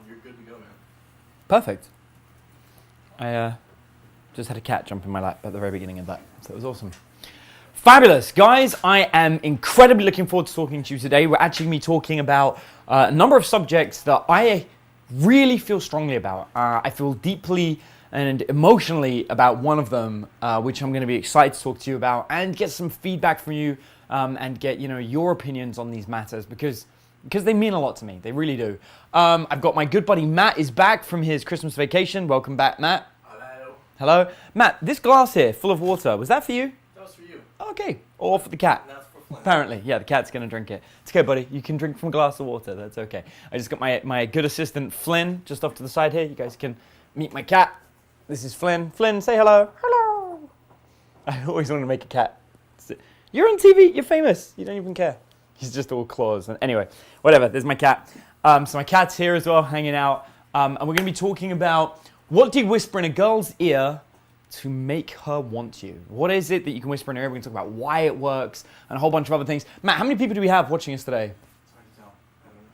You're good to go, man. Perfect. I just had a cat jump in my lap at the very beginning of that, so it was awesome. Fabulous. Guys, I am incredibly looking forward to talking to you today. We're actually going to be talking about a number of subjects that I really feel strongly about. I feel deeply and emotionally about one of them, which I'm going to be excited to talk to you about and get some feedback from you and get your opinions on these matters because they mean a lot to me. They really do. I've got my good buddy Matt is back from his Christmas vacation. Welcome back, Matt. Hello. Hello. Matt, this glass here full of water, was that for you? That was for you. Okay. Or for the cat. And that's for Flynn. Apparently, yeah, the cat's going to drink it. It's okay, buddy. You can drink from a glass of water. That's okay. I just got my good assistant, Flynn, just off to the side here. You guys can meet my cat. This is Flynn. Flynn, say hello. Hello. I always want to make a cat. You're on TV. You're famous. You don't even care. He's just all claws. And anyway, whatever. There's my cat. So my cat's here as well, hanging out. And we're going to be talking about what do you whisper in a girl's ear to make her want you? What is it that you can whisper in her ear? We're going to talk about why it works and a whole bunch of other things. Matt, how many people do we have watching us today?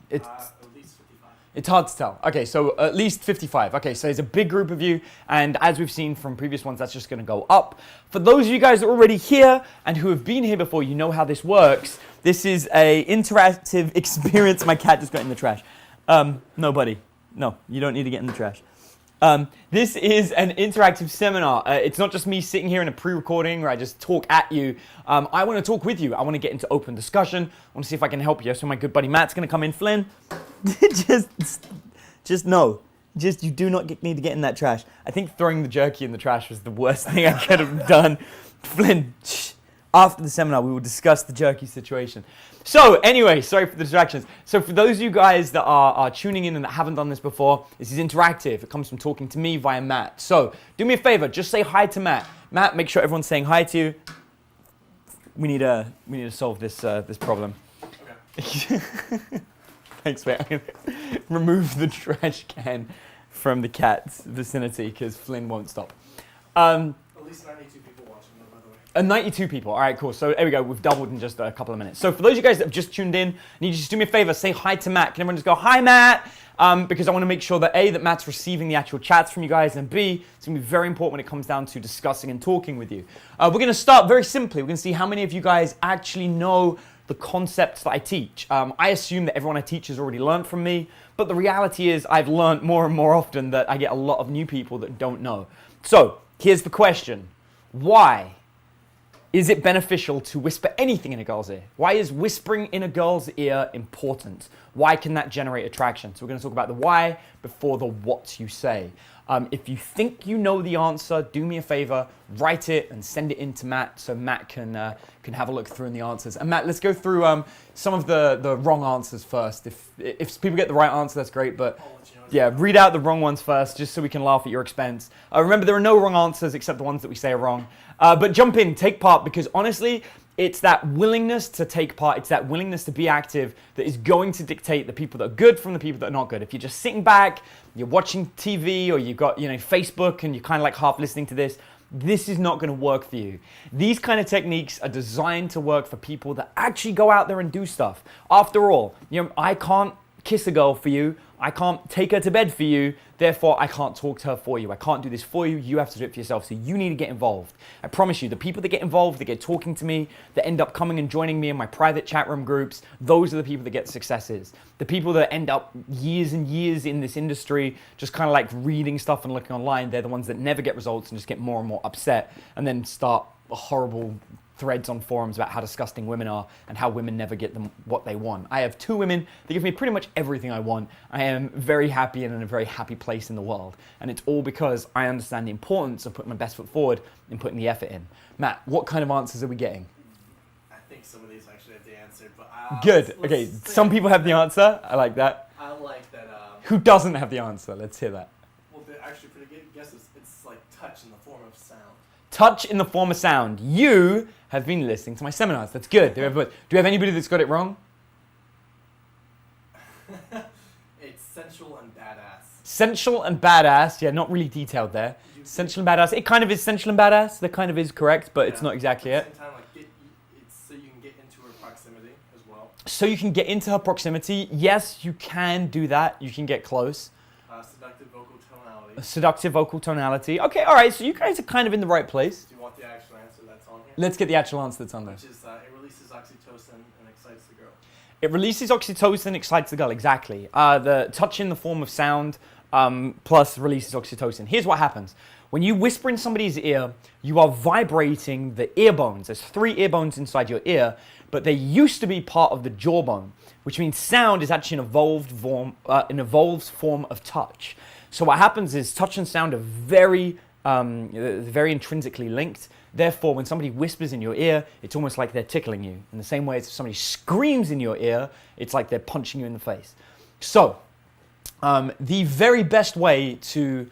It's hard to tell. At least 55. It's hard to tell. Okay, so at least 55. Okay, so there's a big group of you, and as we've seen from previous ones, that's just going to go up. For those of you guys that are already here and who have been here before, you know how this works. This is a interactive experience. My cat just got in the trash. No, buddy. No, you don't need to get in the trash. This is an interactive seminar. It's not just me sitting here in a pre-recording where I just talk at you. I want to talk with you. I want to get into open discussion. I want to see if I can help you. So my good buddy Matt's going to come in. Flynn, just no. Just you do not need to get in that trash. I think throwing the jerky in the trash was the worst thing I could have done. Flynn, shh. After the seminar, we will discuss the jerky situation. So anyway, sorry for the distractions. So for those of you guys that are tuning in and that haven't done this before, this is interactive. It comes from talking to me via Matt. So do me a favor, just say hi to Matt. Matt, make sure everyone's saying hi to you. We need to solve this problem. Okay. Thanks, mate. I'm gonna remove the trash can from the cat's vicinity because Flynn won't stop. At least 92 people watching, though, by the way. 92 people. All right, cool. So there we go. We've doubled in just a couple of minutes. So for those of you guys that have just tuned in, I need you to just do me a favor. Say hi to Matt. Can everyone just go, hi, Matt? Because I want to make sure that A, that Matt's receiving the actual chats from you guys, and B, it's going to be very important when it comes down to discussing and talking with you. We're going to start very simply. We're going to see how many of you guys actually know the concepts that I teach. I assume that everyone I teach has already learned from me, but the reality is I've learned more and more often that I get a lot of new people that don't know. So here's the question. Why is it beneficial to whisper anything in a girl's ear? Why is whispering in a girl's ear important? Why can that generate attraction? So we're going to talk about the why before the what you say. If you think you know the answer, do me a favor, write it and send it in to Matt so Matt can have a look through the answers. And Matt, let's go through some of the wrong answers first. If people get the right answer, that's great, but yeah, read out the wrong ones first just so we can laugh at your expense. Remember, there are no wrong answers except the ones that we say are wrong. But jump in, take part, because honestly, it's that willingness to take part, it's that willingness to be active that is going to dictate the people that are good from the people that are not good. If you're just sitting back, you're watching TV, or you've got Facebook and you're kind of like half listening to this is not going to work for you. These kind of techniques are designed to work for people that actually go out there and do stuff. After all, I can't kiss a girl for you. I can't take her to bed for you. Therefore, I can't talk to her for you. I can't do this for you. You have to do it for yourself. So you need to get involved. I promise you, the people that get involved, that get talking to me, that end up coming and joining me in my private chat room groups, those are the people that get successes. The people that end up years and years in this industry, just kind of like reading stuff and looking online, they're the ones that never get results and just get more and more upset and then start horrible threads on forums about how disgusting women are and how women never get them what they want. I have 2 women that give me pretty much everything I want. I am very happy and in a very happy place in the world. And it's all because I understand the importance of putting my best foot forward and putting the effort in. Matt, what kind of answers are we getting? I think some of these actually have the answer, but good. Okay, some people have the answer. I like that. I like that. Who doesn't have the answer? Let's hear that. Well, they're actually pretty good guesses. It's like touch in the form of sound. Touch in the form of sound. You have been listening to my seminars. That's good. Do you have anybody that's got it wrong? It's sensual and badass. Sensual and badass. Yeah, not really detailed there. Sensual and badass. It kind of is sensual and badass. That kind of is correct, but it's not exactly it. At the same time, it's so you can get into her proximity as well. So you can get into her proximity. Yes, you can do that. You can get close. vocal tonality. A seductive vocal tonality. Okay, all right, so you guys are kind of in the right place. Do you want the actual answer that's on here? Let's get the actual answer that's on there. Which is it releases oxytocin and excites the girl. It releases oxytocin, excites the girl, exactly. The touch in the form of sound plus releases oxytocin. Here's what happens. When you whisper in somebody's ear, you are vibrating the ear bones. There's 3 ear bones inside your ear, but they used to be part of the jawbone, which means sound is actually an evolved form of touch. So what happens is touch and sound are very intrinsically linked. Therefore, when somebody whispers in your ear, it's almost like they're tickling you. In the same way as if somebody screams in your ear, it's like they're punching you in the face. So, the very best way to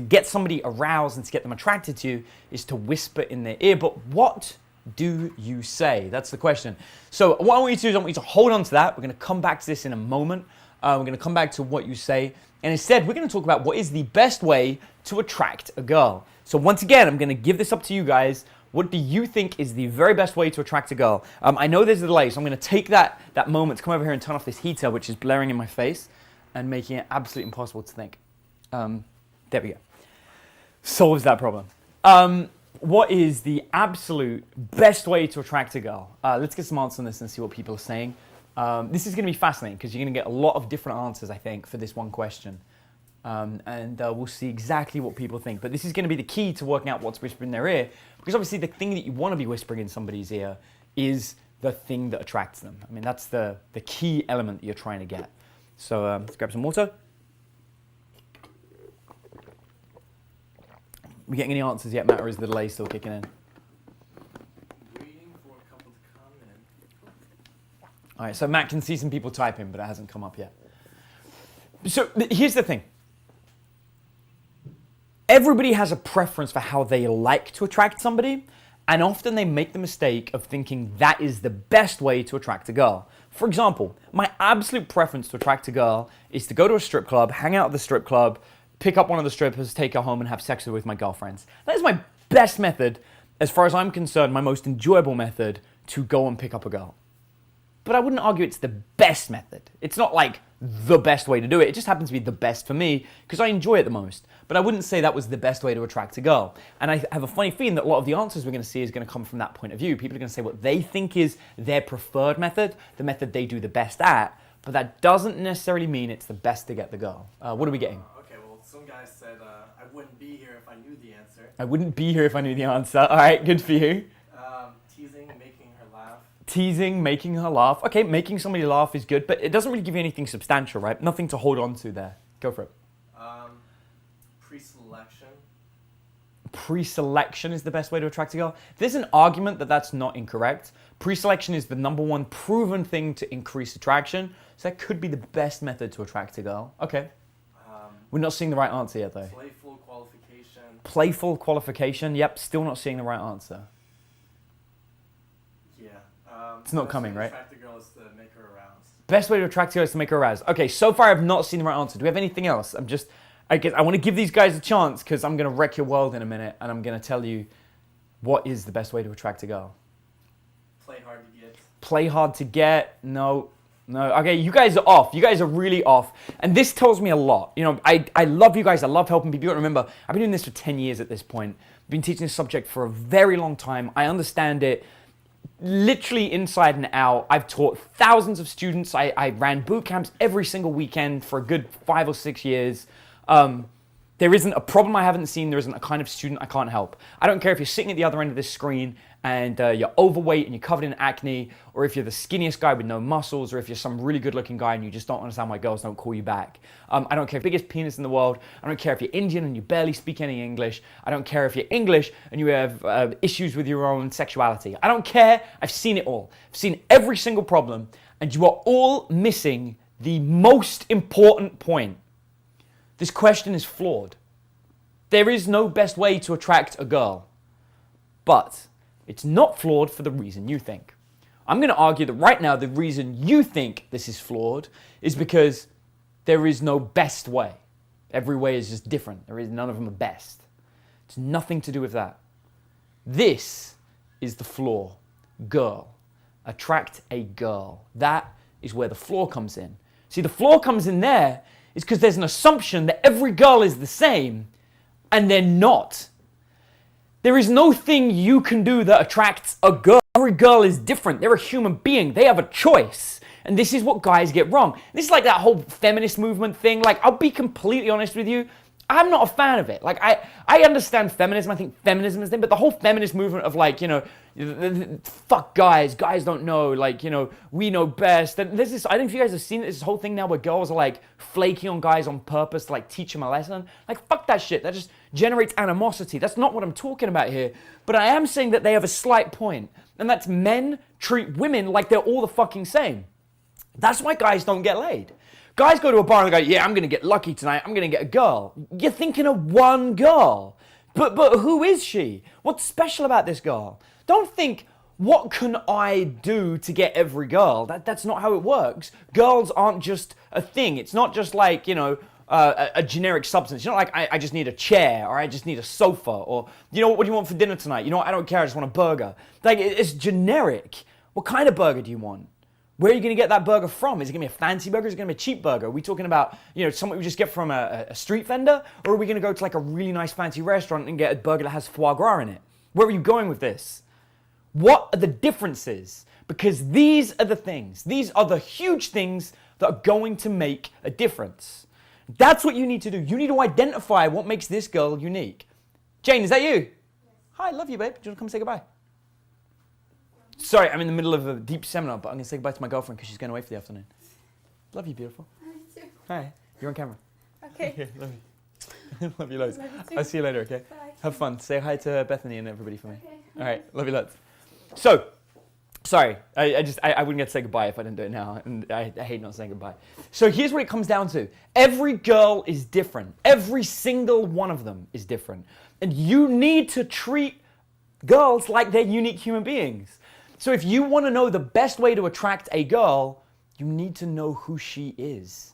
get somebody aroused and to get them attracted to you is to whisper in their ear. But what do you say? That's the question. So what I want you to do is I want you to hold on to that. We're going to come back to this in a moment. We're going to come back to what you say. And instead, we're going to talk about what is the best way to attract a girl. So once again, I'm going to give this up to you guys. What do you think is the very best way to attract a girl? I know there's a delay, so I'm going to take that moment to come over here and turn off this heater, which is blaring in my face and making it absolutely impossible to think. There we go. Solves that problem. What is the absolute best way to attract a girl? Let's get some answers on this and see what people are saying. This is going to be fascinating because you're going to get a lot of different answers, I think, for this one question. And we'll see exactly what people think. But this is going to be the key to working out what to whisper in their ear, because obviously the thing that you want to be whispering in somebody's ear is the thing that attracts them. I mean, that's the key element that you're trying to get. So let's grab some water. We getting any answers yet, Matt, or is the delay still kicking in? Waiting for a couple to come in. All right, so Matt can see some people typing, but it hasn't come up yet. So here's the thing. Everybody has a preference for how they like to attract somebody, and often they make the mistake of thinking that is the best way to attract a girl. For example, my absolute preference to attract a girl is to go to a strip club, hang out at the strip club, pick up one of the strippers, take her home, and have sex with my girlfriends. That is my best method, as far as I'm concerned, my most enjoyable method to go and pick up a girl. But I wouldn't argue it's the best method. It's not like the best way to do it. It just happens to be the best for me because I enjoy it the most. But I wouldn't say that was the best way to attract a girl. And I have a funny feeling that a lot of the answers we're going to see is going to come from that point of view. People are going to say what they think is their preferred method, the method they do the best at. But that doesn't necessarily mean it's the best to get the girl. What are we getting? Okay, well, some guy said I wouldn't be here if I knew the answer. I wouldn't be here if I knew the answer. All right, good for you. Teasing, making her laugh. Teasing, making her laugh. Okay, making somebody laugh is good, but it doesn't really give you anything substantial, right? Nothing to hold on to there. Go for it. Pre-selection. Pre-selection is the best way to attract a girl. There's an argument that that's not incorrect. Pre-selection is the #1 proven thing to increase attraction, so that could be the best method to attract a girl. Okay. We're not seeing the right answer yet, though. Playful qualification. Playful qualification. Yep, still not seeing the right answer. Yeah. It's not coming, right? Attract the girl is to make her aroused. Best way to attract a girl is to make her aroused. Okay, so far I've not seen the right answer. Do we have anything else? I want to give these guys a chance because I'm going to wreck your world in a minute and I'm going to tell you what is the best way to attract a girl. Play hard to get. Play hard to get. No. Okay, you guys are off. You guys are really off. And this tells me a lot. You know, I love you guys. I love helping people. You gotta remember, I've been doing this for 10 years at this point. I've been teaching this subject for a very long time. I understand it literally inside and out. I've taught thousands of students. I ran boot camps every single weekend for a good 5 or 6 years. There isn't a problem I haven't seen. There isn't a kind of student I can't help. I don't care if you're sitting at the other end of this screen and you're overweight and you're covered in acne, or if you're the skinniest guy with no muscles, or if you're some really good looking guy and you just don't understand why girls don't call you back. I don't care if you're the biggest penis in the world. I don't care if you're Indian and you barely speak any English. I don't care if you're English and you have issues with your own sexuality. I don't care. I've seen it all. I've seen every single problem, and you are all missing the most important point. This question is flawed. There is no best way to attract a girl, but it's not flawed for the reason you think. I'm going to argue that right now the reason you think this is flawed is because there is no best way. Every way is just different. None of them are best. It's nothing to do with that. This is the flaw. Girl. Attract a girl. That is where the flaw comes in. See, the flaw comes in there is because there's an assumption that every girl is the same, and they're not. There is no thing you can do that attracts a girl. Every girl is different. They're a human being. They have a choice. And this is what guys get wrong. This is like that whole feminist movement thing. Like, I'll be completely honest with you. I'm not a fan of it. Like, I understand feminism. I think feminism is thing, but the whole feminist movement of like, fuck guys. Guys don't know. Like, we know best. And there's this, I don't know if you guys have seen this whole thing now where girls are like flaking on guys on purpose to like teach them a lesson. Like, fuck that shit. That just generates animosity. That's not what I'm talking about here. But I am saying that they have a slight point. And that's men treat women like they're all the fucking same. That's why guys don't get laid. Guys go to a bar and go, yeah, I'm going to get lucky tonight. I'm going to get a girl. You're thinking of one girl. But who is she? What's special about this girl? Don't think, what can I do to get every girl? That's not how it works. Girls aren't just a thing. It's not just like, a generic substance. It's not like I just need a chair or I just need a sofa or, what do you want for dinner tonight? I don't care. I just want a burger. Like, it's generic. What kind of burger do you want? Where are you going to get that burger from? Is it going to be a fancy burger? Is it going to be a cheap burger? Are we talking about, something we just get from a street vendor? Or are we going to go to like a really nice fancy restaurant and get a burger that has foie gras in it? Where are you going with this? What are the differences? Because these are the things. These are the huge things that are going to make a difference. That's what you need to do. You need to identify what makes this girl unique. Jane, is that you? Yes. Hi, love you, babe. Do you want to come say goodbye? Sorry, I'm in the middle of a deep seminar, but I'm going to say goodbye to my girlfriend because she's going away for the afternoon. Love you, beautiful. I do. Hi, you're on camera. Okay. Yeah, love you. Love you loads. Love you too. I'll see you later, okay? Bye. Have fun. Say hi to Bethany and everybody for me. Okay. All right, love you loads. So, sorry, I wouldn't get to say goodbye if I didn't do it now, and I hate not saying goodbye. So here's what it comes down to. Every girl is different. Every single one of them is different. And you need to treat girls like they're unique human beings. So if you want to know the best way to attract a girl, you need to know who she is.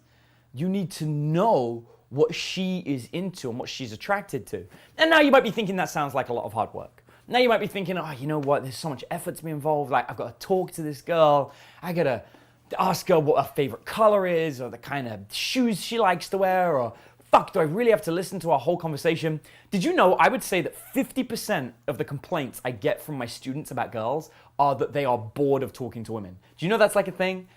You need to know what she is into and what she's attracted to. And now you might be thinking that sounds like a lot of hard work. Now you might be thinking, oh, you know what, there's so much effort to be involved. Like, I've got to talk to this girl. I got to ask her what her favorite color is or the kind of shoes she likes to wear or fuck, do I really have to listen to our whole conversation? Did you know I would say that 50% of the complaints I get from my students about girls are that they are bored of talking to women. Do you know that's like a thing?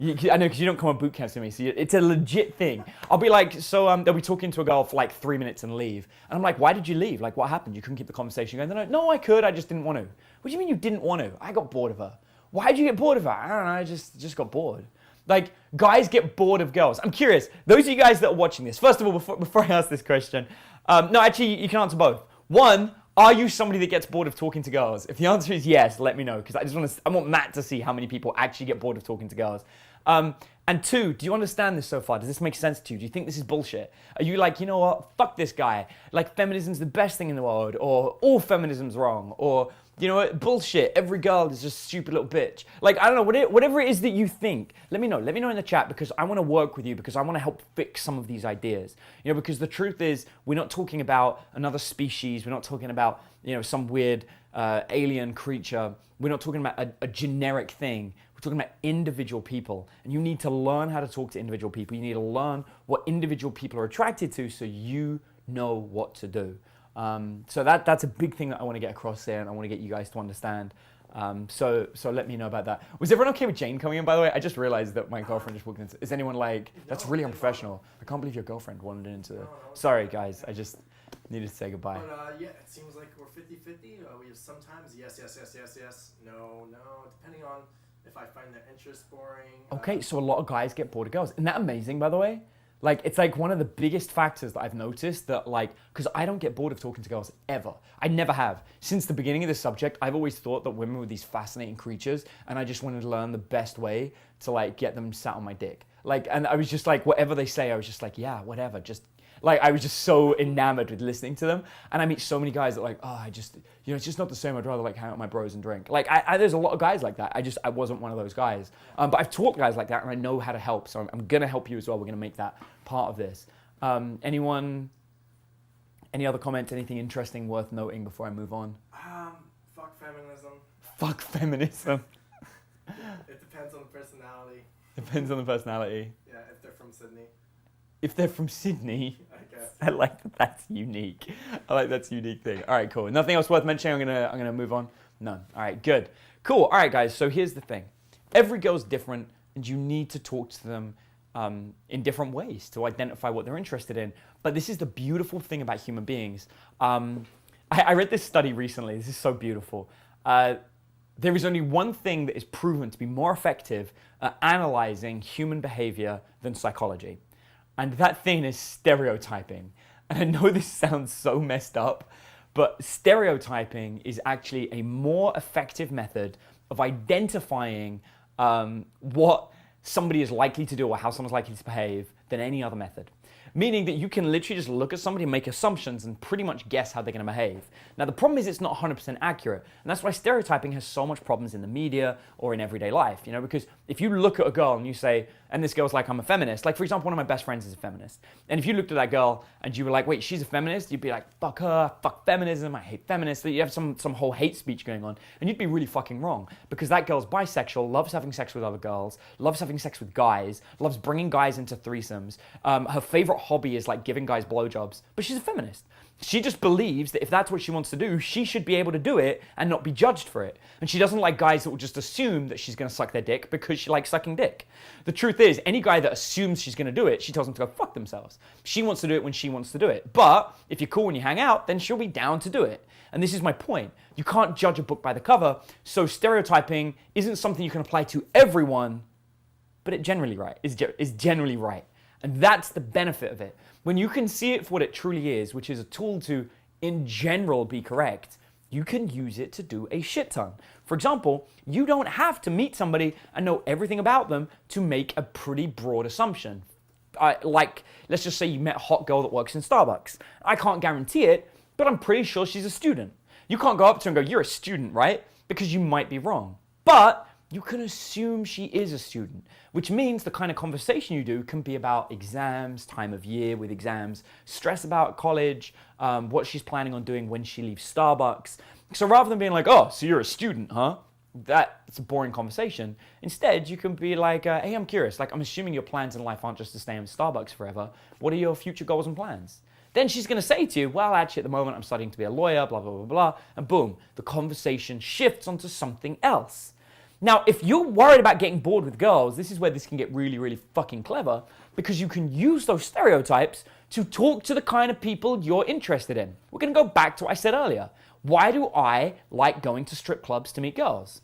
I know because you don't come on boot camps with me, so it's a legit thing. I'll be like, they'll be talking to a girl for like 3 minutes and leave. And I'm like, why did you leave? Like, what happened? You couldn't keep the conversation going? They're like, no, I could, I just didn't want to. What do you mean you didn't want to? I got bored of her. Why did you get bored of her? I don't know, I just got bored. Like, guys get bored of girls. I'm curious, those of you guys that are watching this, first of all, before I ask this question, no, actually, you can answer both. One, are you somebody that gets bored of talking to girls? If the answer is yes, let me know, because I want Matt to see how many people actually get bored of talking to girls. And two, do you understand this so far? Does this make sense to you? Do you think this is bullshit? Are you like, you know what, fuck this guy. Like, feminism's the best thing in the world, or all feminism's wrong, or, you know what, bullshit, every girl is just a stupid little bitch. Like, I don't know, whatever it is that you think, let me know in the chat, because I want to work with you, because I want to help fix some of these ideas. Because the truth is, we're not talking about another species, we're not talking about, some weird alien creature, we're not talking about a generic thing. We're talking about individual people, and you need to learn how to talk to individual people. You need to learn what individual people are attracted to so you know what to do. So that's a big thing that I want to get across there, and I want to get you guys to understand. So let me know about that. Was everyone okay with Jane coming in, by the way? I just realized that my girlfriend just walked in. Is anyone like, that's really unprofessional. I can't believe your girlfriend wandered into the... Sorry, guys. I just needed to say goodbye. But yeah, it seems like we're 50-50. We have sometimes yes, no, depending on if I find their interest boring. Okay, so a lot of guys get bored of girls. Isn't that amazing, by the way? Like, it's like one of the biggest factors that I've noticed that, like, because I don't get bored of talking to girls ever. I never have. Since the beginning of this subject, I've always thought that women were these fascinating creatures, and I just wanted to learn the best way to, like, get them sat on my dick. Like, and I was just like, whatever they say, I was just like, yeah, whatever, just... Like, I was just so enamored with listening to them. And I meet so many guys that like, oh, it's just not the same. I'd rather like hang out with my bros and drink. Like, there's a lot of guys like that. I wasn't one of those guys. But I've taught guys like that and I know how to help. So I'm going to help you as well. We're going to make that part of this. Anyone, any other comments, anything interesting worth noting before I move on? Fuck feminism. Fuck feminism. It depends on the personality. Depends on the personality. Yeah, if they're from Sydney. if they're from Sydney, I guess. I like that. That's unique. I like that's a unique thing. All right, cool. Nothing else worth mentioning. I'm gonna move on. None. All right, good, cool. All right, guys. So here's the thing. Every girl's different, and you need to talk to them in different ways to identify what they're interested in. But this is the beautiful thing about human beings. I read this study recently. This is so beautiful. There is only one thing that is proven to be more effective at analyzing human behavior than psychology. And that thing is stereotyping. And I know this sounds so messed up, but stereotyping is actually a more effective method of identifying what somebody is likely to do or how someone's likely to behave than any other method. Meaning that you can literally just look at somebody and make assumptions and pretty much guess how they're going to behave. Now, the problem is it's not 100% accurate. And that's why stereotyping has so much problems in the media or in everyday life, you know, because if you look at a girl and you say, and this girl's like, I'm a feminist. Like, for example, one of my best friends is a feminist. And if you looked at that girl and you were like, wait, she's a feminist? You'd be like, fuck her, fuck feminism, I hate feminists. You have some whole hate speech going on. And you'd be really fucking wrong because that girl's bisexual, loves having sex with other girls, loves having sex with guys, loves bringing guys into threesomes. Her favorite hobby is like giving guys blowjobs, but she's a feminist. She just believes that if that's what she wants to do, she should be able to do it and not be judged for it. And she doesn't like guys that will just assume that she's going to suck their dick because she likes sucking dick. The truth is, any guy that assumes she's going to do it, she tells them to go fuck themselves. She wants to do it when she wants to do it. But if you're cool when you hang out, then she'll be down to do it. And this is my point. You can't judge a book by the cover, so stereotyping isn't something you can apply to everyone, but it generally is generally right. And that's the benefit of it. When you can see it for what it truly is, which is a tool to, in general, be correct, you can use it to do a shit ton. For example, you don't have to meet somebody and know everything about them to make a pretty broad assumption. Like, let's just say you met a hot girl that works in Starbucks. I can't guarantee it, but I'm pretty sure she's a student. You can't go up to her and go, you're a student, right? Because you might be wrong. But you can assume she is a student, which means the kind of conversation you do can be about exams, time of year with exams, stress about college, what she's planning on doing when she leaves Starbucks. So rather than being like, oh, so you're a student, huh? That's a boring conversation. Instead, you can be like, hey, I'm curious. Like, I'm assuming your plans in life aren't just to stay in Starbucks forever. What are your future goals and plans? Then she's going to say to you, well, actually, at the moment, I'm studying to be a lawyer, blah, blah, blah, blah. And boom, the conversation shifts onto something else. Now, if you're worried about getting bored with girls, this is where this can get really, really fucking clever because you can use those stereotypes to talk to the kind of people you're interested in. We're going to go back to what I said earlier. Why do I like going to strip clubs to meet girls?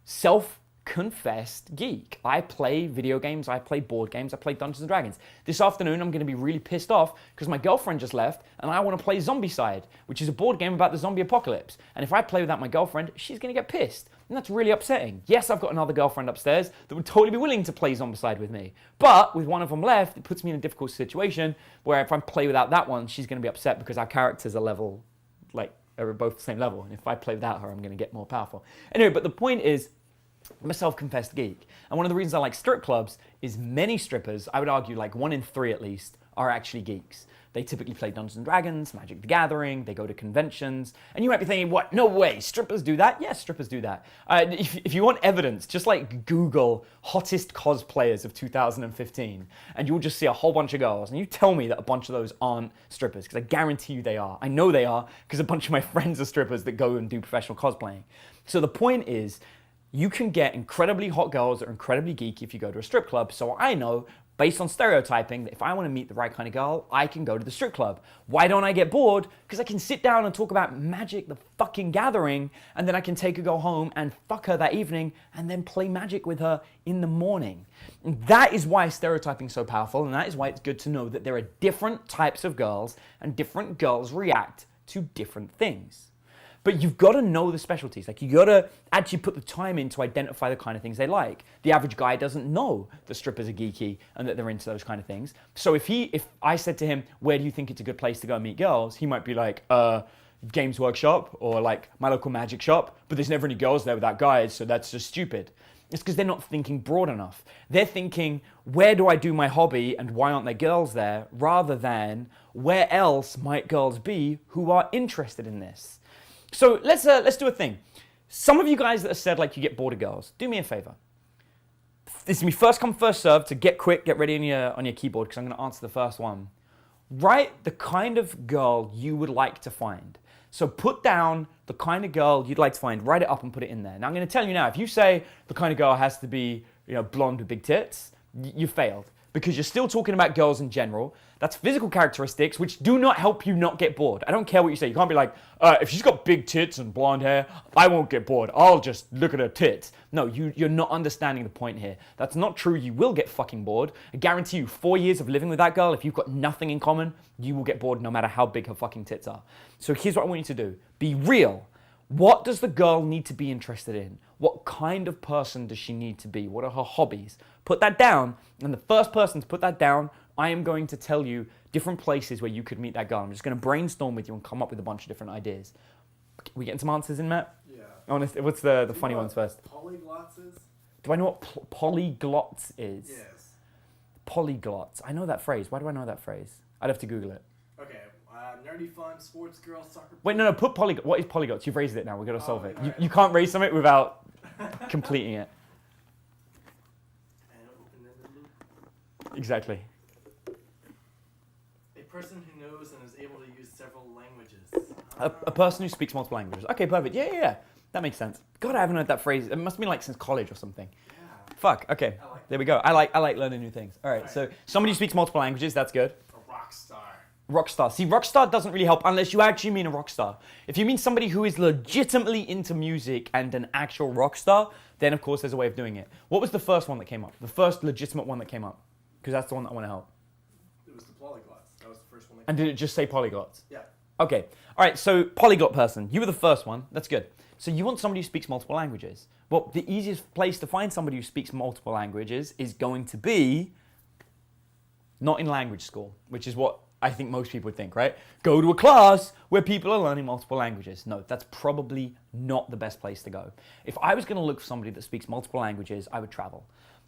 Self-confessed geek. I play video games, I play board games, I play Dungeons & Dragons. This afternoon, I'm going to be really pissed off because my girlfriend just left and I want to play Zombicide, which is a board game about the zombie apocalypse. And if I play without my girlfriend, she's going to get pissed. And that's really upsetting. Yes, I've got another girlfriend upstairs that would totally be willing to play Zombicide with me. But with one of them left, it puts me in a difficult situation where if I play without that one, she's going to be upset because our characters are level, like, are both the same level. And if I play without her, I'm going to get more powerful. Anyway, but the point is, I'm a self-confessed geek. And one of the reasons I like strip clubs is many strippers, I would argue like 1 in 3 at least, are actually geeks. They typically play Dungeons & Dragons, Magic the Gathering, they go to conventions. And you might be thinking, what, no way, strippers do that? Yes, strippers do that. If you want evidence, just like Google hottest cosplayers of 2015, and you'll just see a whole bunch of girls. And you tell me that a bunch of those aren't strippers, because I guarantee you they are. I know they are, because a bunch of my friends are strippers that go and do professional cosplaying. So the point is, you can get incredibly hot girls that are incredibly geeky if you go to a strip club. So I know, based on stereotyping, that if I want to meet the right kind of girl, I can go to the strip club. Why don't I get bored? Because I can sit down and talk about Magic the fucking Gathering, and then I can take a girl home and fuck her that evening, and then play Magic with her in the morning. And that is why stereotyping is so powerful, and that is why it's good to know that there are different types of girls, and different girls react to different things. But you've got to know the specialties. Like, you got to actually put the time in to identify the kind of things they like. The average guy doesn't know that strippers are geeky and that they're into those kind of things. So if I said to him, where do you think it's a good place to go and meet girls? He might be like, Games Workshop or like my local magic shop, but there's never any girls there without guys, so that's just stupid. It's because they're not thinking broad enough. They're thinking, where do I do my hobby and why aren't there girls there? Rather than, where else might girls be who are interested in this? So let's do a thing. Some of you guys that have said like you get bored of girls, do me a favor. This is me first come, first serve. To get quick, get ready on your keyboard because I'm going to answer the first one. Write the kind of girl you would like to find. So put down the kind of girl you'd like to find, write it up and put it in there. Now I'm going to tell you now, if you say the kind of girl has to be, blonde with big tits, you failed. Because you're still talking about girls in general. That's physical characteristics which do not help you not get bored. I don't care what you say. You can't be like, if she's got big tits and blonde hair, I won't get bored. I'll just look at her tits. No, you're not understanding the point here. That's not true. You will get fucking bored. I guarantee you, 4 years of living with that girl, if you've got nothing in common, you will get bored no matter how big her fucking tits are. So here's what I want you to do. Be real. What does the girl need to be interested in? What kind of person does she need to be? What are her hobbies? Put that down, and the first person to put that down, I am going to tell you different places where you could meet that girl. I'm just going to brainstorm with you and come up with a bunch of different ideas. We getting some answers in, Matt? Yeah. What's the funny ones first? Polyglots is? Do I know what polyglots is? Yes. Polyglots. I know that phrase. Why do I know that phrase? I'd have to Google it. Okay. Nerdy fun, sports girl, soccer. Wait, no. Put polyglot. What is polyglots? You've raised it now. We've got to solve it. Right. You can't raise something without completing it. And open-ended loop. Exactly. A person who knows and is able to use several languages. A person who speaks multiple languages. Okay, perfect. Yeah. That makes sense. God, I haven't heard that phrase. It must have been like since college or something. Yeah. Fuck. Okay. There we go. I like learning new things. All right. So somebody who speaks multiple languages. That's good. A rock star. Rock star. See, rock star doesn't really help unless you actually mean a rock star. If you mean somebody who is legitimately into music and an actual rock star, then of course there's a way of doing it. What was the first one that came up? The first legitimate one that came up? Because that's the one that I want to help. It was the polyglots. That was the first one. And did it just say polyglots? Yeah. Okay. All right. So polyglot person. You were the first one. That's good. So you want somebody who speaks multiple languages. Well, the easiest place to find somebody who speaks multiple languages is going to be not in language school, which is what I think most people would think, right? Go to a class where people are learning multiple languages. No, that's probably not the best place to go. If I was going to look for somebody that speaks multiple languages, I would travel.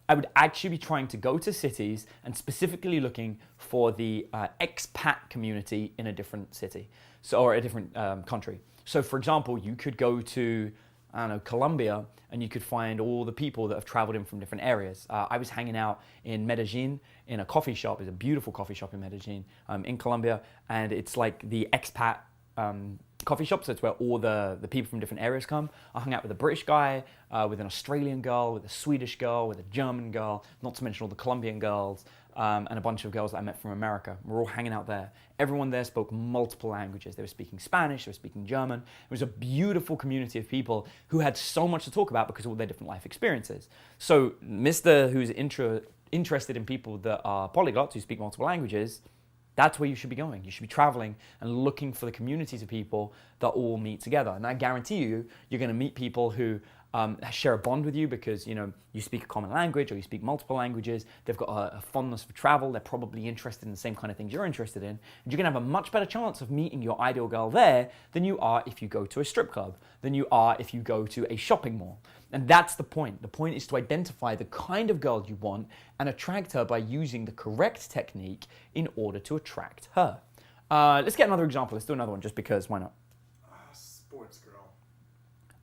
I would actually be trying to go to cities and specifically looking for the expat community in a different city, or a different country. So for example, you could go to, I don't know, Colombia, and you could find all the people that have traveled in from different areas. I was hanging out in Medellin in a coffee shop. It's a beautiful coffee shop in Medellin, in Colombia, and it's like the expat coffee shop, so it's where all the people from different areas come. I hung out with a British guy, with an Australian girl, with a Swedish girl, with a German girl, not to mention all the Colombian girls, and a bunch of girls that I met from America. We're all hanging out there. Everyone there spoke multiple languages. They were speaking Spanish, they were speaking German. It was a beautiful community of people who had so much to talk about because of all their different life experiences. So Mr. who's interested in people that are polyglots, who speak multiple languages, that's where you should be going. You should be traveling and looking for the communities of people that all meet together. And I guarantee you, you're going to meet people who share a bond with you because you speak a common language or you speak multiple languages. They've got a fondness for travel. They're probably interested in the same kind of things you're interested in. And you're going to have a much better chance of meeting your ideal girl there than you are if you go to a strip club, than you are if you go to a shopping mall. And that's the point. The point is to identify the kind of girl you want and attract her by using the correct technique in order to attract her. Let's get another example. Let's do another one just because, why not? Sports girl.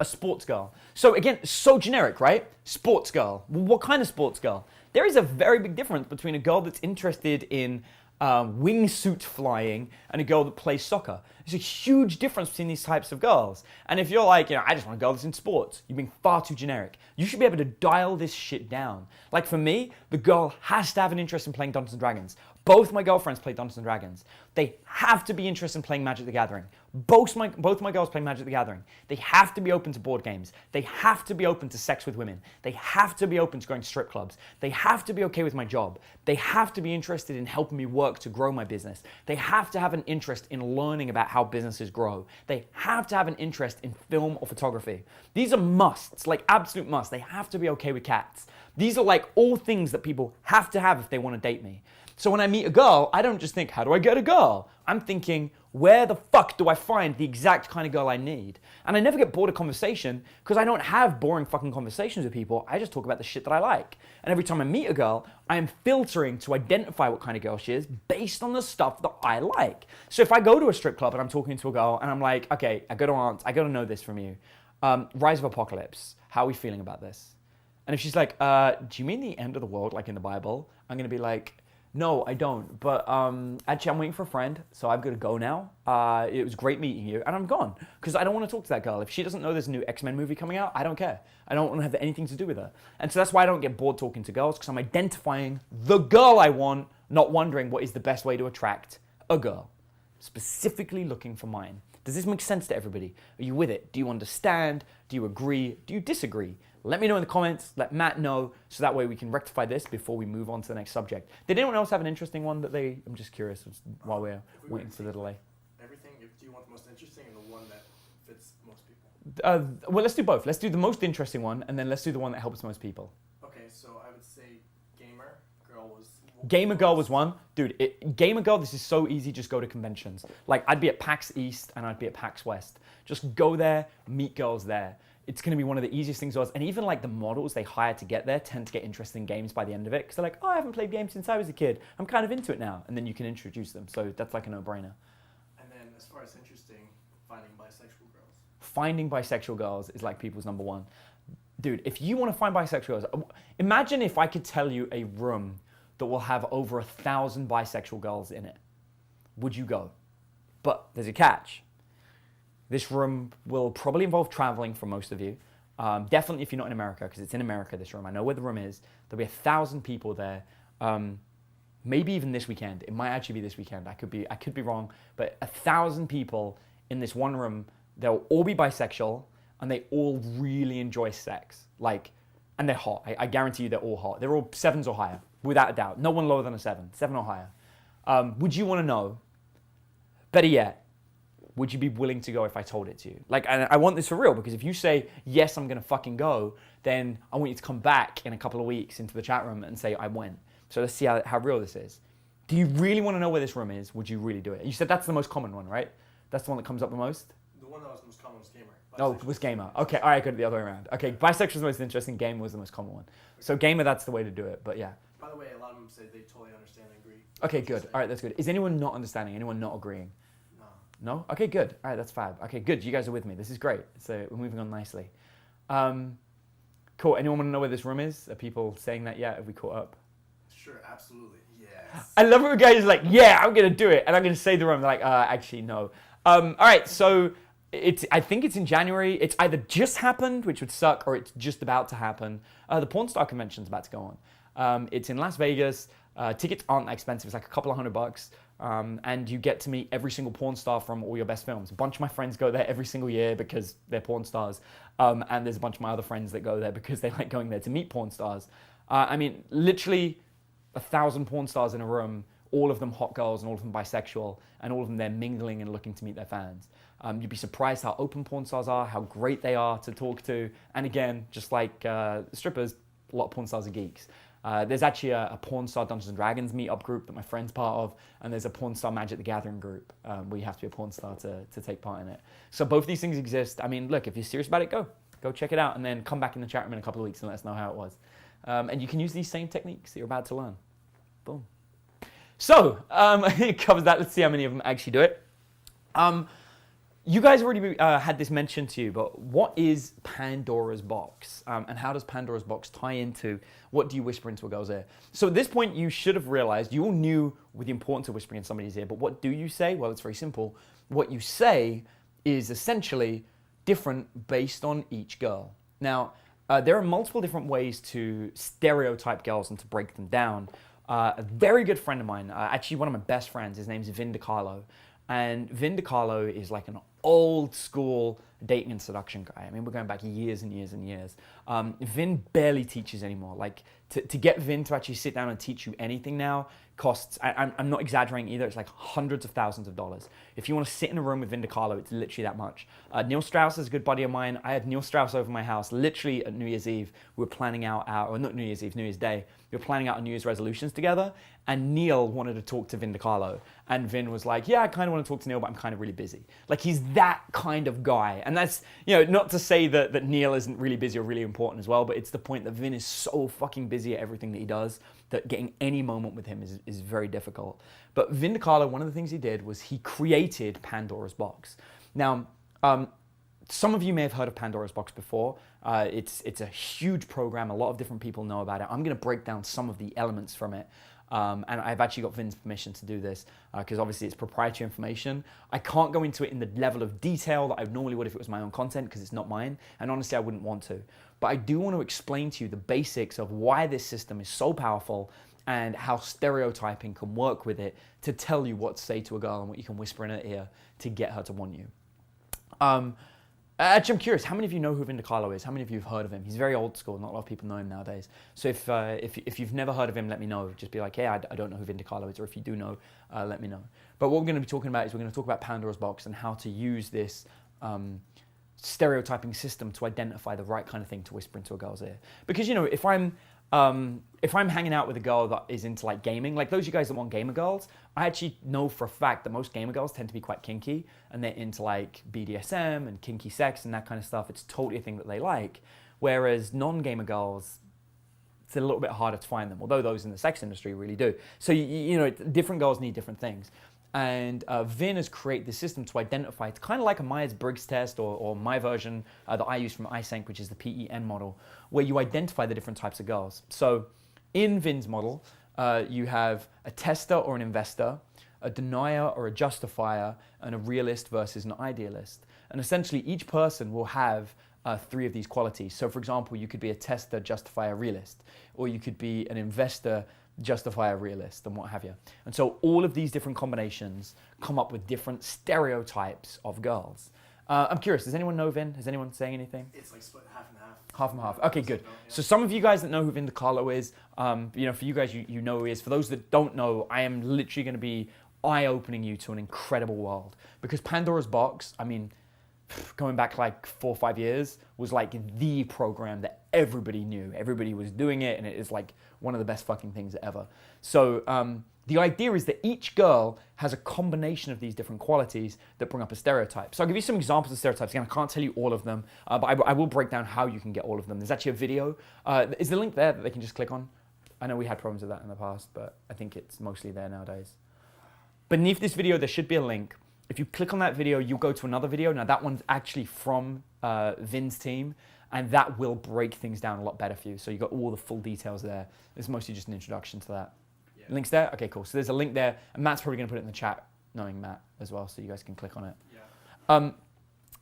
A sports girl. So again, so generic, right? Sports girl. Well, what kind of sports girl? There is a very big difference between a girl that's interested in wingsuit flying and a girl that plays soccer. There's a huge difference between these types of girls. And if you're like, I just want a girl that's in sports, you're being far too generic. You should be able to dial this shit down. Like for me, the girl has to have an interest in playing Dungeons and Dragons. Both my girlfriends play Dungeons and Dragons. They have to be interested in playing Magic the Gathering. Both my girls play Magic the Gathering. They have to be open to board games. They have to be open to sex with women. They have to be open to going to strip clubs. They have to be okay with my job. They have to be interested in helping me work to grow my business. They have to have an interest in learning about how businesses grow. They have to have an interest in film or photography. These are musts, like absolute musts. They have to be okay with cats. These are like all things that people have to have if they want to date me. So when I meet a girl, I don't just think, how do I get a girl? I'm thinking, where the fuck do I find the exact kind of girl I need? And I never get bored of conversation because I don't have boring fucking conversations with people. I just talk about the shit that I like. And every time I meet a girl, I am filtering to identify what kind of girl she is based on the stuff that I like. So if I go to a strip club and I'm talking to a girl and I'm like, okay, I got to know this from you. Rise of Apocalypse. How are we feeling about this? And if she's like, do you mean the end of the world like in the Bible? I'm going to be like, no, I don't. But actually, I'm waiting for a friend, so I've got to go now. It was great meeting you, and I'm gone. Because I don't want to talk to that girl. If she doesn't know there's a new X-Men movie coming out, I don't care. I don't want to have anything to do with her. And so that's why I don't get bored talking to girls, because I'm identifying the girl I want, not wondering what is the best way to attract a girl. Specifically looking for mine. Does this make sense to everybody? Are you with it? Do you understand? Do you agree? Do you disagree? Let me know in the comments. Let Matt know, so that way we can rectify this before we move on to the next subject. Did anyone else have an interesting one that they... I'm just curious while we're waiting for the delay. Everything, do you want the most interesting and the one that fits most people? Well, let's do both. Let's do the most interesting one, and then let's do the one that helps most people. Okay, so I would say gamer girl was... Gamer girl was one. Dude, gamer girl, this is so easy. Just go to conventions. Like, I'd be at PAX East and I'd be at PAX West. Just go there, meet girls there. It's going to be one of the easiest things to us. And even like the models they hire to get there tend to get interested in games by the end of it. Because they're like, oh, I haven't played games since I was a kid. I'm kind of into it now. And then you can introduce them. So that's like a no-brainer. And then as far as interesting, finding bisexual girls. Finding bisexual girls is like people's number one. Dude, if you want to find bisexual girls, imagine if I could tell you a room that will have over 1,000 bisexual girls in it. Would you go? But there's a catch. This room will probably involve traveling for most of you. Definitely if you're not in America, because it's in America, this room. I know where the room is. There'll be 1,000 people there. Maybe even this weekend. It might actually be this weekend. I could be wrong. But 1,000 people in this one room. They'll all be bisexual, and they all really enjoy sex. Like, and they're hot. I guarantee you they're all hot. They're all 7s or higher, without a doubt. No one lower than a 7. 7 or higher. Would you want to know? Better yet, would you be willing to go if I told it to you? Like, and I want this for real, because if you say, yes, I'm going to fucking go, then I want you to come back in a couple of weeks into the chat room and say, I went. So let's see how real this is. Do you really want to know where this room is? Would you really do it? You said that's the most common one, right? That's the one that comes up the most? The one that was most common was gamer. Oh, it was gamer. Okay, all right, good, the other way around. Okay, bisexual was the most interesting, gamer was the most common one. So gamer, that's the way to do it, but yeah. By the way, a lot of them say they totally understand and agree. Okay, good. All right, that's good. Is anyone not understanding? Anyone not agreeing? No? Okay, good. All right, that's fab. Okay, good. You guys are with me. This is great. So we're moving on nicely. Cool. Anyone want to know where this room is? Are people saying that yet? Have we caught up? Sure, absolutely. Yes. I love it when guys are like, yeah, I'm going to do it. And I'm going to say the room. They're like, actually, no. All right, so I think it's in January. It's either just happened, which would suck, or it's just about to happen. The Porn Star Convention's about to go on. It's in Las Vegas. Tickets aren't that expensive. It's like a couple of $100. And you get to meet every single porn star from all your best films. A bunch of my friends go there every single year because they're porn stars. And there's a bunch of my other friends that go there because they like going there to meet porn stars. I mean, literally 1,000 porn stars in a room, all of them hot girls and all of them bisexual, and all of them there mingling and looking to meet their fans. You'd be surprised how open porn stars are, how great they are to talk to. And again, just like strippers, a lot of porn stars are geeks. There's actually a Porn Star Dungeons & Dragons meetup group that my friend's part of, and there's a Porn Star Magic the Gathering group where you have to be a porn star to take part in it. So both these things exist. I mean, look, if you're serious about it, go check it out, and then come back in the chat room in a couple of weeks and let us know how it was. And you can use these same techniques that you're about to learn. Boom. So, it covers that. Let's see how many of them actually do it. You guys already had this mentioned to you, but what is Pandora's Box? And how does Pandora's Box tie into what do you whisper into a girl's ear? So at this point, you should have realized, you all knew with the importance of whispering in somebody's ear, but what do you say? Well, it's very simple. What you say is essentially different based on each girl. Now, there are multiple different ways to stereotype girls and to break them down. A very good friend of mine, actually one of my best friends, his name's VIN DiCarlo. And VIN DiCarlo is like an old school dating and seduction guy. I mean, we're going back years and years and years. Vin barely teaches anymore. Like to get Vin to actually sit down and teach you anything now costs, I'm not exaggerating either, it's like hundreds of thousands of dollars. If you want to sit in a room with Vin DiCarlo, it's literally that much. Neil Strauss is a good buddy of mine. I had Neil Strauss over my house literally at New Year's Eve. We were planning out or not New Year's Eve, New Year's Day. We were planning out our New Year's resolutions together, and Neil wanted to talk to Vin DiCarlo. And Vin was like, yeah, I kind of want to talk to Neil, but I'm kind of really busy. Like, he's that kind of guy. And that's, you know, not to say that Neil isn't really busy or really important as well, but it's the point that Vin is so fucking busy at everything that he does that getting any moment with him is very difficult. But Vin DiCarlo, one of the things he did was he created Pandora's Box. Now, some of you may have heard of Pandora's Box before. It's a huge program. A lot of different people know about it. I'm going to break down some of the elements from it. And I've actually got Vin's permission to do this because obviously it's proprietary information. I can't go into it in the level of detail that I normally would if it was my own content because it's not mine. And honestly, I wouldn't want to. But I do want to explain to you the basics of why this system is so powerful and how stereotyping can work with it to tell you what to say to a girl and what you can whisper in her ear to get her to want you. Actually, I'm curious, how many of you know who VIN DiCarlo is? How many of you have heard of him? He's very old school. Not a lot of people know him nowadays. So if you've never heard of him, let me know. Just be like, hey, I don't know who VIN DiCarlo is. Or if you do know, let me know. But what we're going to be talking about is we're going to talk about Pandora's Box and how to use this stereotyping system to identify the right kind of thing to whisper into a girl's ear. Because, you know, if I'm hanging out with a girl that is into like gaming, like those of you guys that want gamer girls, I actually know for a fact that most gamer girls tend to be quite kinky and they're into like BDSM and kinky sex and that kind of stuff. It's totally a thing that they like. Whereas non-gamer girls, it's a little bit harder to find them, although those in the sex industry really do. So, you know, different girls need different things. And VIN has created this system to identify, it's kind of like a Myers-Briggs test or my version that I use from iSync, which is the PEN model, where you identify the different types of girls. So in VIN's model, you have a tester or an investor, a denier or a justifier, and a realist versus an idealist. And essentially each person will have 3 of these qualities. So for example, you could be a tester, justifier, realist, or you could be an investor, justify a realist, and what have you. And so all of these different combinations come up with different stereotypes of girls. I'm curious, does anyone know VIN? Is anyone saying anything? It's like split half and half. Half and half. Okay, good. So some of you guys that know who VIN DiCarlo is, you know, for you guys, you know who he is. For those that don't know, I am literally going to be eye-opening you to an incredible world. Because Pandora's Box, I mean, going back like 4 or 5 years, was like the program that everybody knew. Everybody was doing it, and it is like one of the best fucking things ever. So the idea is that each girl has a combination of these different qualities that bring up a stereotype. So I'll give you some examples of stereotypes. Again, I can't tell you all of them, but I will break down how you can get all of them. There's actually a video. Is the link there that they can just click on? I know we had problems with that in the past, but I think it's mostly there nowadays. Beneath this video, there should be a link. If you click on that video, you'll go to another video. Now that one's actually from Vin's team, and that will break things down a lot better for you. So you got all the full details there. It's mostly just an introduction to that. Yeah. Links there? Okay, cool. So there's a link there, and Matt's probably gonna put it in the chat, knowing Matt as well, so you guys can click on it. Yeah.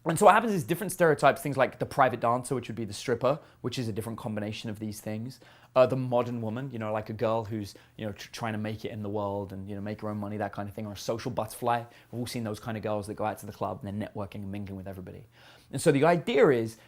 And so what happens is different stereotypes, things like the private dancer, which would be the stripper, which is a different combination of these things. The modern woman, you know, like a girl who's, you know, trying to make it in the world and, you know, make her own money, that kind of thing, or a social butterfly. We've all seen those kind of girls that go out to the club and they're networking and mingling with everybody. And so the idea is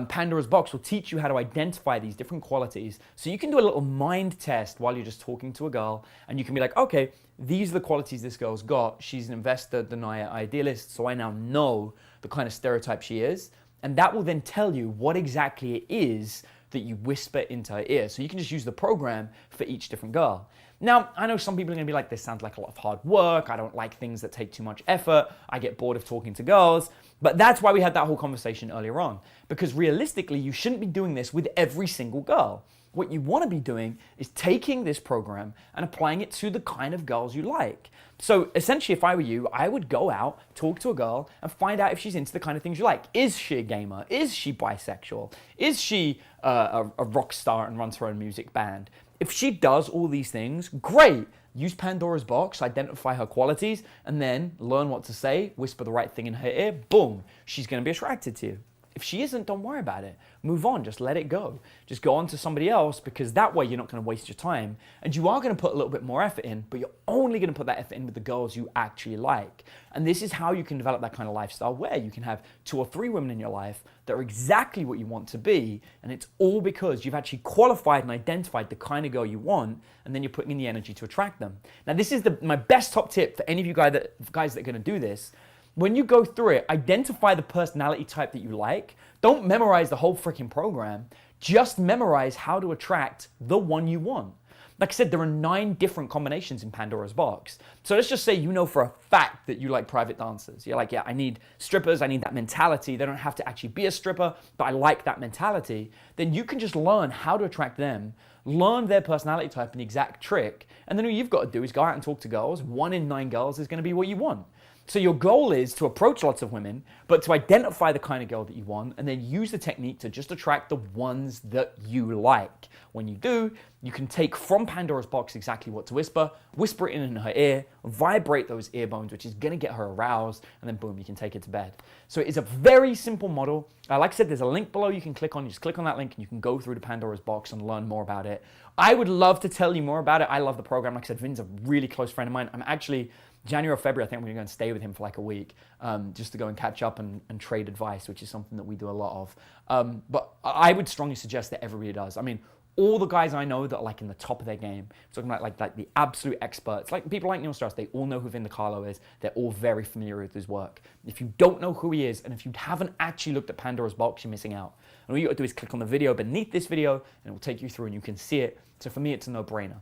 Pandora's Box will teach you how to identify these different qualities. So you can do a little mind test while you're just talking to a girl, and you can be like, okay, these are the qualities this girl's got. She's an investor, denier, idealist, so I now know the kind of stereotype she is. And that will then tell you what exactly it is that you whisper into her ear. So you can just use the program for each different girl. Now, I know some people are gonna be like, this sounds like a lot of hard work. I don't like things that take too much effort. I get bored of talking to girls. But that's why we had that whole conversation earlier on. Because realistically, you shouldn't be doing this with every single girl. What you wanna be doing is taking this program and applying it to the kind of girls you like. So essentially, if I were you, I would go out, talk to a girl, and find out if she's into the kind of things you like. Is she a gamer? Is she bisexual? Is she a rock star and runs her own music band? If she does all these things, great. Use Pandora's Box, identify her qualities, and then learn what to say, whisper the right thing in her ear, boom, she's gonna be attracted to you. If she isn't, don't worry about it. Move on, just let it go. Just go on to somebody else, because that way you're not gonna waste your time. And you are gonna put a little bit more effort in, but you're only gonna put that effort in with the girls you actually like. And this is how you can develop that kind of lifestyle where you can have 2 or 3 women in your life that are exactly what you want to be. And it's all because you've actually qualified and identified the kind of girl you want, and then you're putting in the energy to attract them. Now, this is my best top tip for any of you guys that are gonna do this. When you go through it, identify the personality type that you like. Don't memorize the whole freaking program. Just memorize how to attract the one you want. Like I said, there are 9 different combinations in Pandora's Box. So let's just say you know for a fact that you like private dancers. You're like, yeah, I need strippers, I need that mentality. They don't have to actually be a stripper, but I like that mentality. Then you can just learn how to attract them, learn their personality type and the exact trick, and then all you've got to do is go out and talk to girls. 1 in 9 girls is going to be what you want. So your goal is to approach lots of women, but to identify the kind of girl that you want and then use the technique to just attract the ones that you like. When you do, you can take from Pandora's box exactly what to whisper it in her ear, vibrate those ear bones, which is gonna get her aroused, and then boom, you can take it to bed. So it's a very simple model. Like I said, there's a link below you can click on. You just click on that link and you can go through to Pandora's box and learn more about it. I would love to tell you more about it. I love the program. Like I said, Vin's a really close friend of mine. I'm actually, January or February, I think we're gonna go and stay with him for like a week, just to go and catch up and trade advice, which is something that we do a lot of. But I would strongly suggest that everybody does. I mean, all the guys I know that are like in the top of their game, I'm talking about like the absolute experts, like people like Neil Strauss, they all know who VIN DiCarlo is. They're all very familiar with his work. If you don't know who he is, and if you haven't actually looked at Pandora's box, you're missing out. And all you got to do is click on the video beneath this video, and it will take you through and you can see it. So for me, it's a no-brainer.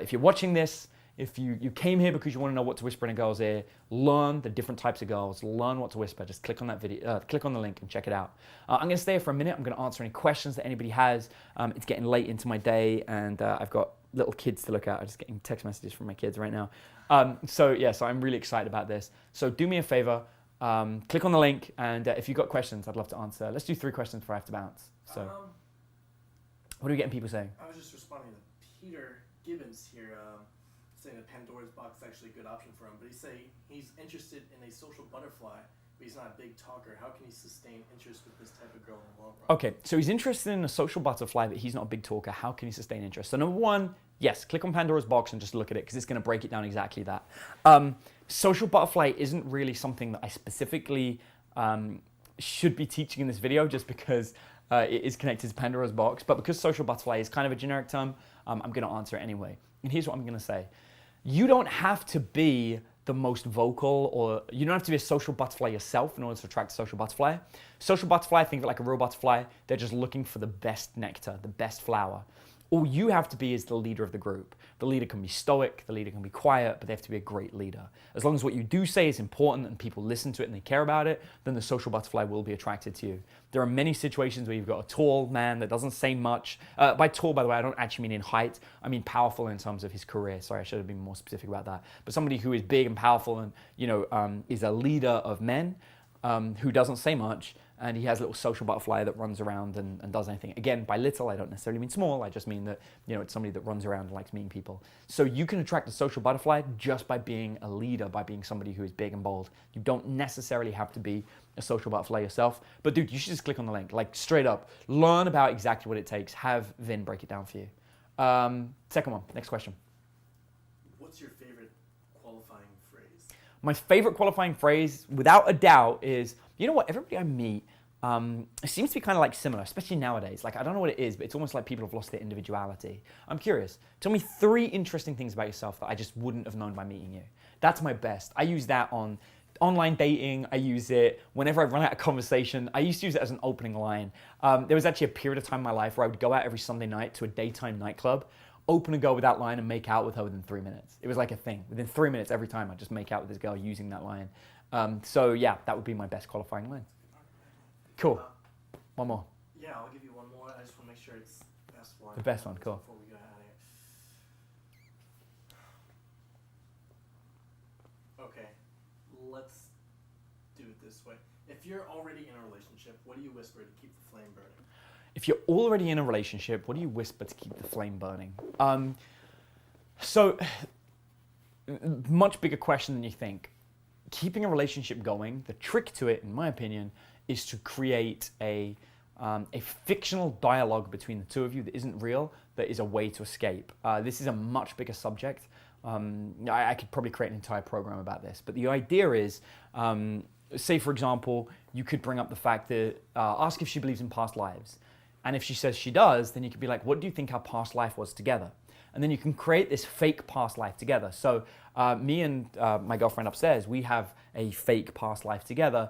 If you're watching this, if you came here because you want to know what to whisper in a girl's ear, learn the different types of girls, learn what to whisper, just click on that video, click on the link and check it out. I'm going to stay here for a minute. I'm going to answer any questions that anybody has. It's getting late into my day and I've got little kids to look at. I'm just getting text messages from my kids right now. So I'm really excited about this. So do me a favor, click on the link, and if you've got questions, I'd love to answer. Let's do 3 questions before I have to bounce. So what are we getting people saying? I was just responding to Peter Gibbons here. Saying that Pandora's box is actually a good option for him, but he's interested in a social butterfly, but he's not a big talker. How can he sustain interest with this type of girl in the long run? Okay, so he's interested in a social butterfly, but he's not a big talker. How can he sustain interest? So number one, yes, click on Pandora's box and just look at it because it's going to break it down exactly that. Social butterfly isn't really something that I specifically should be teaching in this video just because it is connected to Pandora's box, but because social butterfly is kind of a generic term, I'm going to answer it anyway. And here's what I'm going to say. You don't have to be the most vocal, or you don't have to be a social butterfly yourself in order to attract a social butterfly. Social butterfly, think of it like a real butterfly. They're just looking for the best nectar, the best flower. All you have to be is the leader of the group. The leader can be stoic, the leader can be quiet, but they have to be a great leader. As long as what you do say is important and people listen to it and they care about it, then the social butterfly will be attracted to you. There are many situations where you've got a tall man that doesn't say much. By tall, by the way, I don't actually mean in height. I mean powerful in terms of his career. Sorry, I should have been more specific about that. But somebody who is big and powerful and is a leader of men who doesn't say much, and he has a little social butterfly that runs around and does anything. Again, by little, I don't necessarily mean small. I just mean that, it's somebody that runs around and likes meeting people. So you can attract a social butterfly just by being a leader, by being somebody who is big and bold. You don't necessarily have to be a social butterfly yourself. But dude, you should just click on the link, like straight up. Learn about exactly what it takes. Have Vin break it down for you. Second one, next question. What's your favorite qualifying phrase? My favorite qualifying phrase, without a doubt, is, you know what, everybody I meet, it seems to be kind of like similar, especially nowadays. Like, I don't know what it is, but it's almost like people have lost their individuality. I'm curious. Tell me 3 interesting things about yourself that I just wouldn't have known by meeting you. That's my best. I use that on online dating. I use it whenever I run out of conversation. I used to use it as an opening line. There was actually a period of time in my life where I would go out every Sunday night to a daytime nightclub, open a girl with that line and make out with her within 3 minutes. It was like a thing. Within 3 minutes every time I'd just make out with this girl using that line. So yeah, that would be my best qualifying line. Cool. One more. Yeah, I'll give you one more. I just want to make sure it's the best one. The best one, cool. Before we go out of here. Okay, let's do it this way. If you're already in a relationship, what do you whisper to keep the flame burning? If you're already in a relationship, what do you whisper to keep the flame burning? So, much bigger question than you think. Keeping a relationship going, the trick to it, in my opinion, is to create a fictional dialogue between the two of you that isn't real, that is a way to escape. This is a much bigger subject. I could probably create an entire program about this, but the idea is, say for example, you could bring up the fact that, ask if she believes in past lives. And if she says she does, then you could be like, what do you think our past life was together? And then you can create this fake past life together. So me and my girlfriend upstairs, we have a fake past life together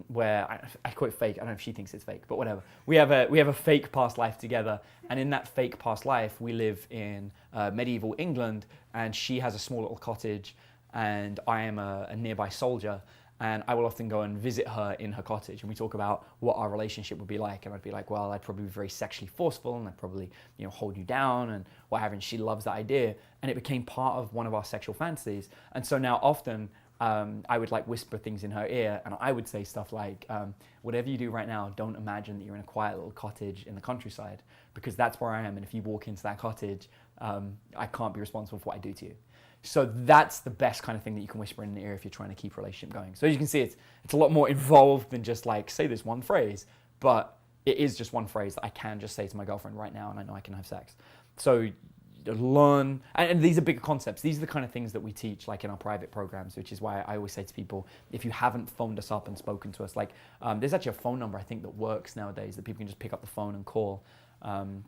where I call it fake. I don't know if she thinks it's fake, but whatever. We have a fake past life together, and in that fake past life, we live in medieval England, and she has a small little cottage, and I am a nearby soldier. And I will often go and visit her in her cottage, and we talk about what our relationship would be like. And I'd be like, well, I'd probably be very sexually forceful, and I'd probably, hold you down and what have you. And she loves that idea, and it became part of one of our sexual fantasies. And so now often I would like whisper things in her ear, and I would say stuff like, whatever you do right now, don't imagine that you're in a quiet little cottage in the countryside, because that's where I am, and if you walk into that cottage, I can't be responsible for what I do to you. So that's the best kind of thing that you can whisper in the ear if you're trying to keep a relationship going. So as you can see, it's a lot more involved than just like say this one phrase, but it is just one phrase that I can just say to my girlfriend right now, and I know I can have sex. So learn, and these are bigger concepts. These are the kind of things that we teach like in our private programs, which is why I always say to people, if you haven't phoned us up and spoken to us, like there's actually a phone number I think that works nowadays that people can just pick up the phone and call,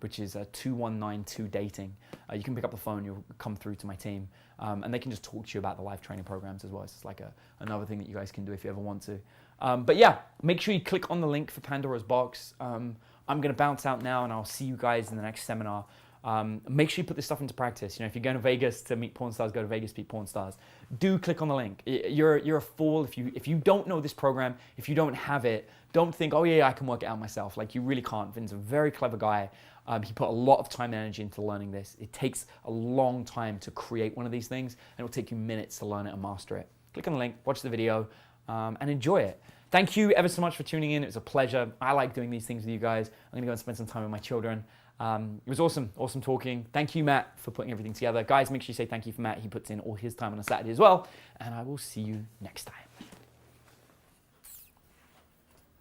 which is 2192 dating. You can pick up the phone, you'll come through to my team, and they can just talk to you about the live training programs as well. It's like another thing that you guys can do if you ever want to. But yeah, make sure you click on the link for Pandora's Box. I'm gonna bounce out now, and I'll see you guys in the next seminar. Make sure you put this stuff into practice. You know, if you're going to Vegas to meet porn stars, go to Vegas, meet porn stars. Do click on the link. You're a fool if you don't know this program, if you don't have it. Don't think, oh yeah, I can work it out myself. Like, you really can't. Vin's a very clever guy. He put a lot of time and energy into learning this. It takes a long time to create one of these things, and it'll take you minutes to learn it and master it. Click on the link, watch the video, and enjoy it. Thank you ever so much for tuning in. It was a pleasure. I like doing these things with you guys. I'm gonna go and spend some time with my children. It was awesome talking. Thank you, Matt, for putting everything together. Guys, make sure you say thank you for Matt. He puts in all his time on a Saturday as well. And I will see you next time.